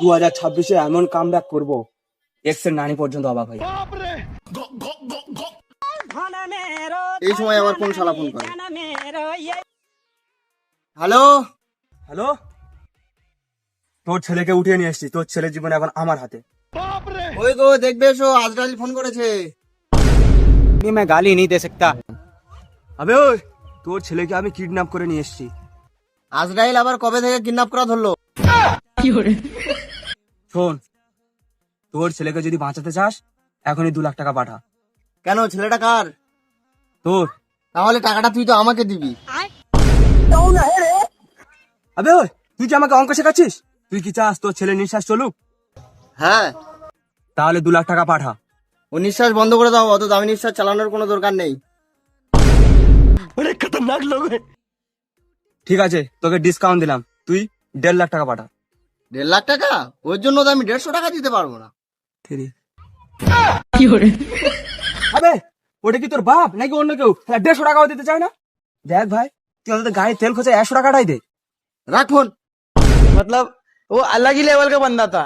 2026-এ এমন কামব্যাক করবো, এক্স এর নানি পর্যন্ত অবাক হয়। এই সময় আবার কোন শালা ফোন করে? হ্যালো, হ্যালো, তোর ছেলেকে উঠিয়ে নিয়ে এসছি। তোর ছেলের জীবন এখন আমার হাতে। ওই গো দেখবে এসো, আজরাইল ফোন করেছে। मैं गाली नहीं दे सकता। আবে ওই, তোর ছেলেকে আমি কিডন্যাপ করে নিয়ে এসছি। আজরাইল আবার কবে থেকে কিডন্যাপ করা ধরলো? শোন, তোর ছেলেকে যদি বাঁচাতে চাস এখনই 2 লাখ টাকা পাঠা। কেন, ছেলেটা কার? তোর। তাহলে টাকাটা তুই তো আমাকে দিবি। আবে ওই, তুই কি আমাকে অঙ্ক শেখাচ্ছিস? তুই কি চাস তোর ছেলে নিঃশ্বাস চলুক? হ্যাঁ, তাহলে 2 লাখ টাকা পাঠা। ও নিঃশ্বাস বন্ধ করে দাও, অত দামি নিঃশ্বাস চালানোর কোনো দরকার নেই। ঠিক আছে, তোকে ডিসকাউন্ট দিলাম, তুই 1.5 লাখ টাকা পাঠা। 1.5 লাখ টাকা? ওর জন্য তো আমি 150 টাকা দিতে পারবো না। আবে ওটা কি তোর বাপ নাকি অন্য কেউ? 150 টাকাও দিতে চায় না? দেখ ভাই, তুই অন্তত গাড়ি তেল খরচা 100 টাকাটাই দে। রাখ ফোন। मतलब वो अलग ही लेवल का बंदा था।